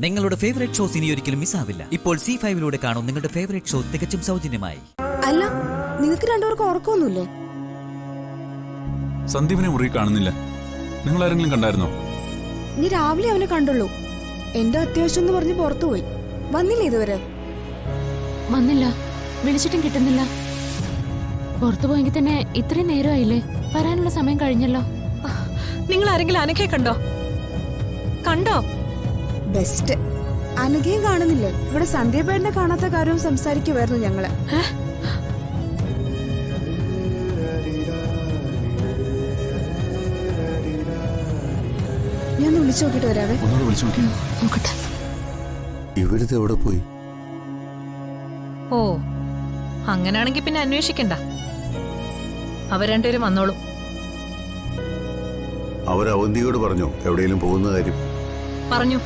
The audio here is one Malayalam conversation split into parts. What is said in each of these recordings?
നിങ്ങളുടെ ഫേവറേറ്റ് ഷോസ് ഇനി ഒരിക്കലും മിസ്സാവില്ല. ഇപ്പോൾ C5 കാണും നിങ്ങളുടെ ഫേവറേറ്റ് ഷോ തികച്ചും സൗജന്യമായി. അല്ല, നിങ്ങൾക്ക് രണ്ടുപേർക്ക് ഉറക്കമൊന്നുമില്ലേ? സന്ദീപിനെ മുറി കാണുന്നില്ല. നിങ്ങൾ ആരെങ്കിലും കണ്ടായിരുന്നോ? നീ രാവിലെ അവനെ കണ്ടുള്ളൂ. എന്റെ അത്യാവശ്യം എന്ന് പറഞ്ഞ് പുറത്തുപോയി. വന്നില്ലേ ഇതുവരെ? വന്നില്ല, വിളിച്ചിട്ടും കിട്ടുന്നില്ല. പുറത്തു പോയെങ്കിൽ തന്നെ ഇത്രയും നേരമായില്ലേ? വരാനുള്ള സമയം കഴിഞ്ഞല്ലോ. നിങ്ങൾ ആരെങ്കിലും അനഘയെ കണ്ടോ? ബെസ്റ്റ്. അനഘയും കാണുന്നില്ലേ? ഇവിടെ സന്ധ്യപേടിനെ കാണാത്ത കാര്യവും സംസാരിക്കുമായിരുന്നു ഞങ്ങള്. ഞാൻ വിളിച്ചു നോക്കിട്ട് വരാവേ. ഇവിടുത്തെ എവിടെ പോയി? ഓ, അങ്ങനാണെങ്കി പിന്നെ അന്വേഷിക്കണ്ട. അവർ രണ്ടുപേരും വന്നോളൂ. അവർ അവന്തിയോട് പറഞ്ഞോ എവിടെയെങ്കിലും പോകുന്ന കാര്യം? പറഞ്ഞു,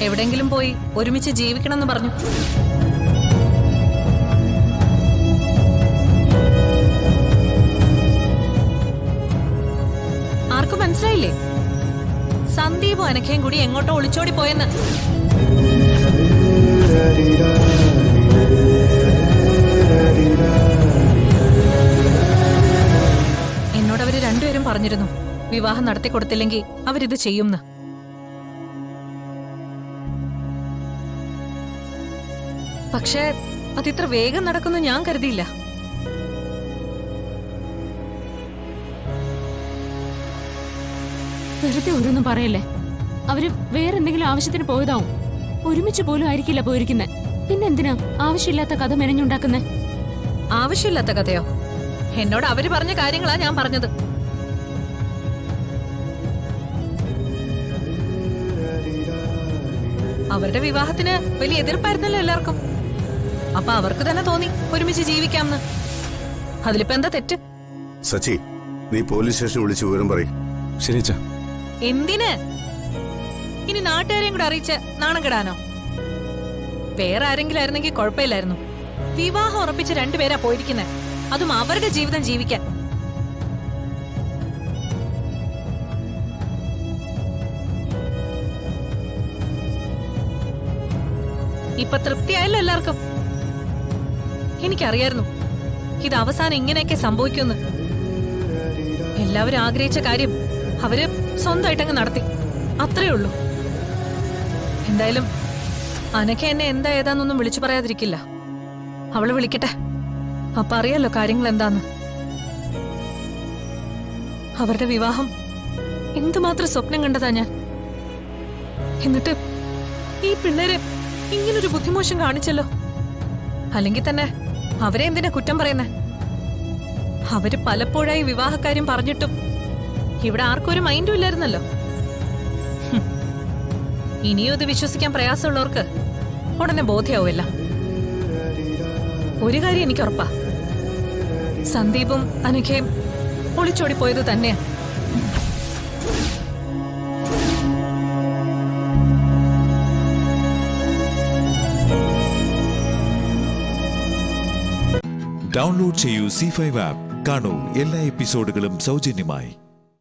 എവിടെങ്കിലും പോയി ഒരുമിച്ച് ജീവിക്കണമെന്ന് പറഞ്ഞു. ആർക്കും മനസ്സിലായില്ലേ? സന്ദീപും അനഘയും കൂടി എങ്ങോട്ടോ ഒളിച്ചോടി പോയെന്ന്. എന്നോട് അവര് രണ്ടുപേരും പറഞ്ഞിരുന്നു, വിവാഹം നടത്തി കൊടുത്തില്ലെങ്കിൽ അവരിത് ചെയ്യുമെന്ന്. പക്ഷേ അതിത്ര വേഗം നടക്കുന്നു ഞാൻ കരുതിയില്ല. വെറുതെ ഓരോന്നും പറയല്ലേ. അവര് വേറെന്തെങ്കിലും ആവശ്യത്തിന് പോയതാവും. ഒരുമിച്ച് പോലും ആയിരിക്കില്ല പോയിരിക്കുന്നെ. പിന്നെന്തിനാ ആവശ്യമില്ലാത്ത കഥ മെനഞ്ഞുണ്ടാക്കുന്നെ? ആവശ്യമില്ലാത്ത കഥയോ? എന്നോട് അവര് പറഞ്ഞ കാര്യങ്ങളാ ഞാൻ പറഞ്ഞത്. അവരുടെ വിവാഹത്തിന് വലിയ എതിർപ്പായിരുന്നല്ലോ എല്ലാവർക്കും. അപ്പൊ അവർക്ക് തന്നെ തോന്നി ഒരുമിച്ച് ജീവിക്കാമെന്ന്. അതിലിപ്പോ എന്താ തെറ്റ്? സച്ചി, നീ പോലീസ് സ്റ്റേഷൻ വിളിച്ച് വിവരം പറയും. ശരി. എന്തിന്? ഇനി നാട്ടുകാരെയും കൂടെ അറിയിച്ച് നാണം കെടാനോ? വേറെ ആരെങ്കിലും ആയിരുന്നെങ്കിൽ കുഴപ്പമില്ലായിരുന്നു. വിവാഹം ഉറപ്പിച്ച് രണ്ടുപേരാ പോയിരിക്കുന്നെ, അതും അവരുടെ ജീവിതം ജീവിക്കാൻ. ഇപ്പൊ തൃപ്തിയായല്ലോ എല്ലാവർക്കും. എനിക്കറിയായിരുന്നു ഇത് അവസാനം ഇങ്ങനെയൊക്കെ സംഭവിക്കുമെന്ന്. എല്ലാവരും ആഗ്രഹിച്ച കാര്യം അവര് സ്വന്തമായിട്ടങ്ങ് നടത്തി, അത്രേ ഉള്ളൂ. എന്തായാലും അനഘ എന്നെ എന്താ ഏതാന്നൊന്നും വിളിച്ചു പറയാതിരിക്കില്ല. അവള് വിളിക്കട്ടെ, അപ്പൊ അറിയാലോ കാര്യങ്ങൾ എന്താന്ന്. അവരുടെ വിവാഹം എന്തുമാത്രം സ്വപ്നം കണ്ടതാ ഞാൻ. എന്നിട്ട് ഈ പിള്ളേരെ ഇങ്ങനൊരു ബുദ്ധിമോശം കാണിച്ചല്ലോ. അല്ലെങ്കിൽ തന്നെ അവരെ എന്തിനാ കുറ്റം പറയുന്നേ? അവര് പലപ്പോഴായി വിവാഹക്കാര്യം പറഞ്ഞിട്ടും ഇവിടെ ആർക്കും ഒരു മൈൻഡും ഇല്ലായിരുന്നല്ലോ. ഇനിയും ഇത് വിശ്വസിക്കാൻ പ്രയാസമുള്ളവർക്ക് ഉടനെ ബോധ്യാവുമല്ല. ഒരു കാര്യം എനിക്ക് ഉറപ്പാ, സന്ദീപും അനഘയും ഒളിച്ചോടിപ്പോയത് തന്നെയാ. ഡൗൺലോഡ് ചെയ്യൂ C5 ആപ്പ്. കാണൂ എല്ലാ എപ്പിസോഡുകളും സൗജന്യമായി.